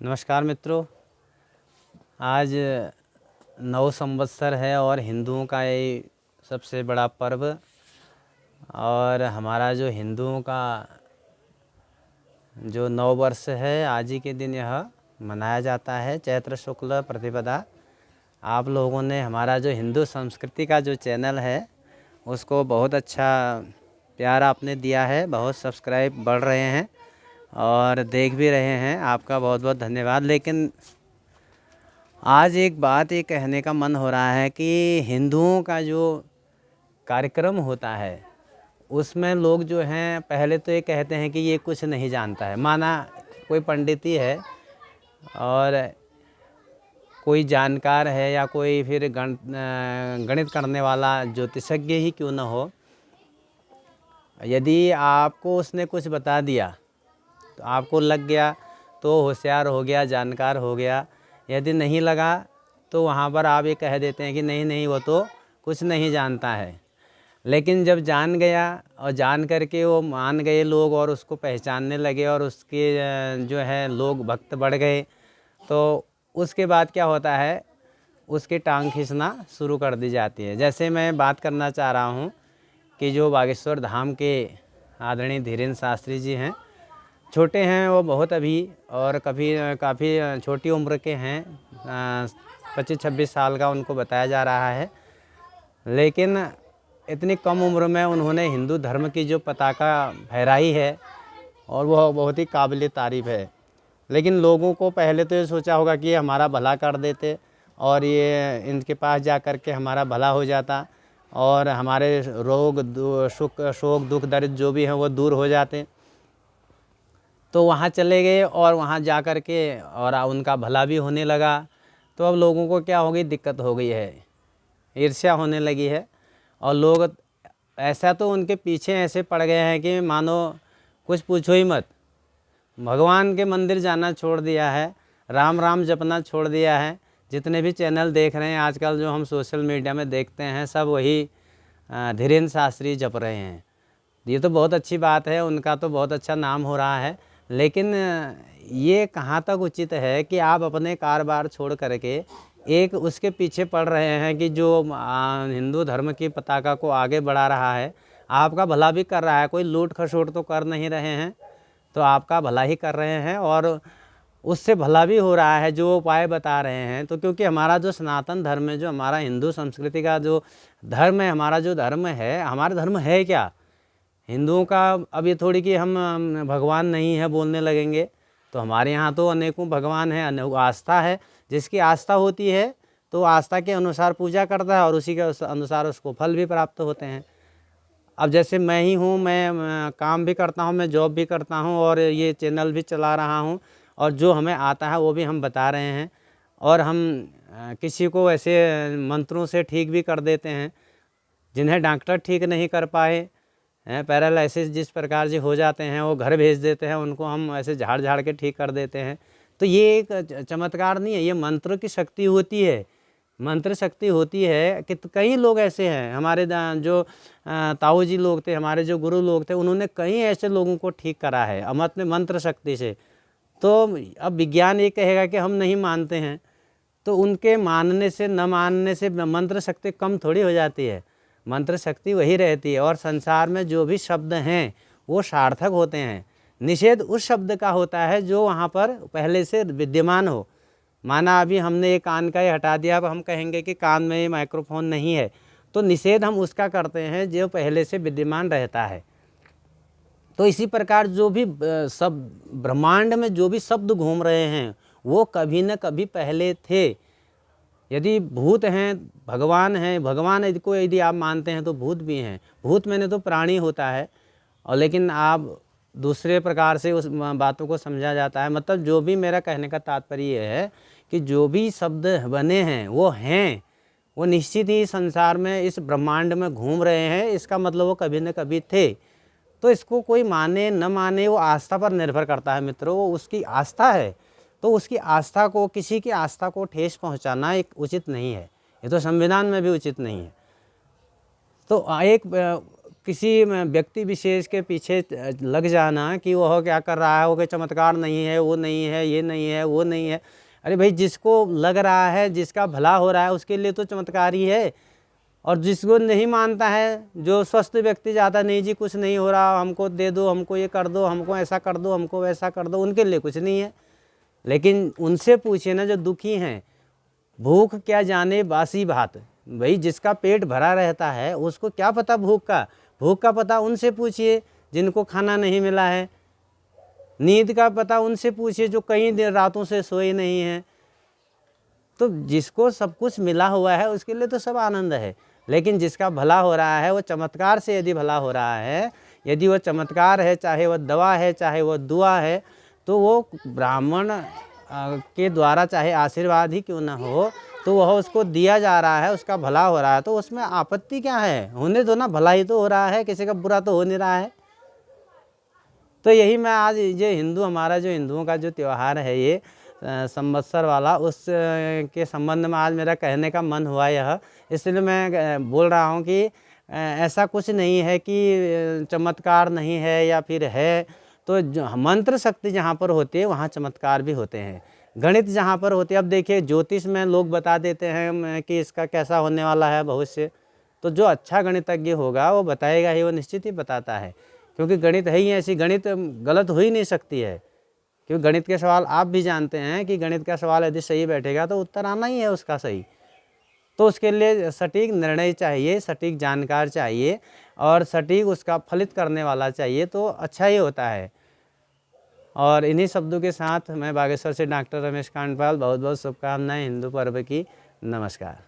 नमस्कार मित्रों। आज नव संवत्सर है और हिंदुओं का ये सबसे बड़ा पर्व और हमारा जो हिंदुओं का जो नव वर्ष है आज ही के दिन यह मनाया जाता है, चैत्र शुक्ल प्रतिपदा। आप लोगों ने हमारा जो हिंदू संस्कृति का जो चैनल है उसको बहुत अच्छा प्यार आपने दिया है, बहुत सब्सक्राइब बढ़ रहे हैं और देख भी रहे हैं, आपका बहुत बहुत धन्यवाद। लेकिन आज एक बात ये कहने का मन हो रहा है कि हिंदुओं का जो कार्यक्रम होता है उसमें लोग जो हैं पहले तो ये कहते हैं कि ये कुछ नहीं जानता है, माना कोई पंडित ही है और कोई जानकार है या कोई फिर गणित करने वाला ज्योतिषज्ञ ही क्यों न हो, यदि आपको उसने कुछ बता दिया तो आपको लग गया तो होशियार हो गया, जानकार हो गया। यदि नहीं लगा तो वहाँ पर आप ये कह देते हैं कि नहीं नहीं वो तो कुछ नहीं जानता है। लेकिन जब जान गया और जान करके वो मान गए लोग और उसको पहचानने लगे और उसके जो है लोग भक्त बढ़ गए, तो उसके बाद क्या होता है, उसकी टांग खींचना शुरू कर दी जाती है। जैसे मैं बात करना चाह रहा हूँ कि जो बागेश्वर धाम के आदरणीय धीरेन्द्र शास्त्री जी हैं, छोटे हैं वो बहुत अभी और काफ़ी छोटी उम्र के हैं, 25-26 साल का उनको बताया जा रहा है। लेकिन इतनी कम उम्र में उन्होंने हिंदू धर्म की जो पताका फहराई है और वह बहुत ही काबिल तारीफ़ है। लेकिन लोगों को पहले तो ये सोचा होगा कि ये हमारा भला कर देते और ये इनके पास जा कर के हमारा भला हो जाता और हमारे रोग शोक दुख दर्द जो भी हैं वो दूर हो जाते। तो वहाँ चले गए और वहाँ जा कर के और उनका भला भी होने लगा। तो अब लोगों को क्या हो गई, दिक्कत हो गई है, ईर्ष्या होने लगी है और लोग ऐसा तो उनके पीछे ऐसे पड़ गए हैं कि मानो कुछ पूछो ही मत। भगवान के मंदिर जाना छोड़ दिया है, राम राम जपना छोड़ दिया है। जितने भी चैनल देख रहे हैं आजकल, जो हम सोशल मीडिया में देखते हैं, सब वही धीरेन्द्र शास्त्री जप रहे हैं। ये तो बहुत अच्छी बात है, उनका तो बहुत अच्छा नाम हो रहा है। लेकिन ये कहाँ तक उचित है कि आप अपने कारोबार छोड़ करके एक उसके पीछे पड़ रहे हैं कि जो हिंदू धर्म की पताका को आगे बढ़ा रहा है, आपका भला भी कर रहा है, कोई लूट खसोट तो कर नहीं रहे हैं, तो आपका भला ही कर रहे हैं और उससे भला भी हो रहा है जो उपाय बता रहे हैं। तो क्योंकि हमारा जो सनातन धर्म है, जो हमारा हिंदू संस्कृति का जो धर्म है, हमारा जो धर्म है, हमारा धर्म है क्या हिंदुओं का। अब ये थोड़ी कि हम भगवान नहीं है बोलने लगेंगे, तो हमारे यहाँ तो अनेकों भगवान हैं, अनेकों आस्था है। जिसकी आस्था होती है तो आस्था के अनुसार पूजा करता है और उसी के अनुसार उसको फल भी प्राप्त होते हैं। अब जैसे मैं ही हूँ, मैं काम भी करता हूँ, मैं जॉब भी करता हूँ और ये चैनल भी चला रहा हूँ और जो हमें आता है वो भी हम बता रहे हैं और हम किसी को ऐसे मंत्रों से ठीक भी कर देते हैं जिन्हें डॉक्टर ठीक नहीं कर पाए हैं। पैरालिसिस जिस प्रकार से हो जाते हैं वो घर भेज देते हैं, उनको हम ऐसे झाड़ झाड़ के ठीक कर देते हैं। तो ये एक चमत्कार नहीं है, ये मंत्र की शक्ति होती है, मंत्र शक्ति होती है। कि कई लोग ऐसे हैं, हमारे जो ताऊ जी लोग थे, हमारे जो गुरु लोग थे, उन्होंने कई ऐसे लोगों को ठीक करा है अपने मंत्र शक्ति से। तो अब विज्ञान ये कहेगा कि हम नहीं मानते हैं, तो उनके मानने से न मानने से मंत्र शक्ति कम थोड़ी हो जाती है, मंत्र शक्ति वही रहती है। और संसार में जो भी शब्द हैं वो सार्थक होते हैं। निषेध उस शब्द का होता है जो वहाँ पर पहले से विद्यमान हो। माना अभी हमने ये कान का ये हटा दिया, अब हम कहेंगे कि कान में ये माइक्रोफोन नहीं है, तो निषेध हम उसका करते हैं जो पहले से विद्यमान रहता है। तो इसी प्रकार जो भी सब ब्रह्मांड में जो भी शब्द घूम रहे हैं वो कभी न कभी पहले थे। यदि भूत हैं, भगवान हैं, भगवान को यदि आप मानते हैं तो भूत भी हैं। भूत मैंने तो प्राणी होता है, और लेकिन आप दूसरे प्रकार से उस बातों को समझा जाता है। मतलब जो भी मेरा कहने का तात्पर्य है कि जो भी शब्द बने हैं वो हैं, वो निश्चित ही संसार में इस ब्रह्मांड में घूम रहे हैं। इसका मतलब वो कभी न कभी थे। तो इसको कोई माने न माने वो आस्था पर निर्भर करता है मित्रों, वो उसकी आस्था है। तो उसकी आस्था को, किसी की आस्था को ठेस पहुंचाना एक उचित नहीं है, ये तो संविधान में भी उचित नहीं है। तो एक किसी व्यक्ति विशेष के पीछे लग जाना कि वह क्या कर रहा है, वो कोई चमत्कार नहीं है, वो नहीं है, ये नहीं है, वो नहीं है। अरे भाई, जिसको लग रहा है, जिसका भला हो रहा है, उसके लिए तो चमत्कार ही है। और जिसको नहीं मानता है, जो स्वस्थ व्यक्ति जाता नहीं जी कुछ नहीं हो रहा, हमको दे दो, हमको ये कर दो, हमको ऐसा कर दो, हमको वैसा कर दो, उनके लिए कुछ नहीं है। लेकिन उनसे पूछिए ना जो दुखी हैं, भूख क्या जाने बासी भात। भाई, जिसका पेट भरा रहता है उसको क्या पता भूख का पता उनसे पूछिए जिनको खाना नहीं मिला है। नींद का पता उनसे पूछिए जो कई देर रातों से सोए नहीं हैं। तो जिसको सब कुछ मिला हुआ है उसके लिए तो सब आनंद है। लेकिन जिसका भला हो रहा है, वो चमत्कार से यदि भला हो रहा है, यदि वो चमत्कार है, चाहे वह दवा है, चाहे वह दुआ है, तो वो ब्राह्मण के द्वारा चाहे आशीर्वाद ही क्यों ना हो, तो वह उसको दिया जा रहा है, उसका भला हो रहा है, तो उसमें आपत्ति क्या है? होने दो ना, भला ही तो हो रहा है, किसी का बुरा तो हो नहीं रहा है। तो यही मैं आज ये हमारा जो हिंदुओं का जो त्यौहार है ये संवत्सर वाला, उस के संबंध में आज मेरा कहने का मन हुआ यह। इसलिए मैं बोल रहा हूँ कि ऐसा कुछ नहीं है कि चमत्कार नहीं है या फिर है। तो मंत्र शक्ति जहाँ पर होती है वहाँ चमत्कार भी होते हैं। गणित जहाँ पर होती है, अब देखिए ज्योतिष में लोग बता देते हैं कि इसका कैसा होने वाला है भविष्य, तो जो अच्छा गणितज्ञ होगा वो बताएगा ही, वो निश्चित ही बताता है। क्योंकि गणित है ही ऐसी, गणित गलत हो ही नहीं सकती है। क्योंकि गणित के सवाल आप भी जानते हैं कि गणित का सवाल यदि सही बैठेगा तो उत्तर आना ही है उसका सही। तो उसके लिए सटीक निर्णय चाहिए, सटीक जानकार चाहिए और सटीक उसका फलित करने वाला चाहिए, तो अच्छा ही होता है। और इन्हीं शब्दों के साथ मैं बागेश्वर से डॉक्टर रमेश कांडपाल बहुत बहुत शुभकामनाएं हिंदू पर्व की। नमस्कार।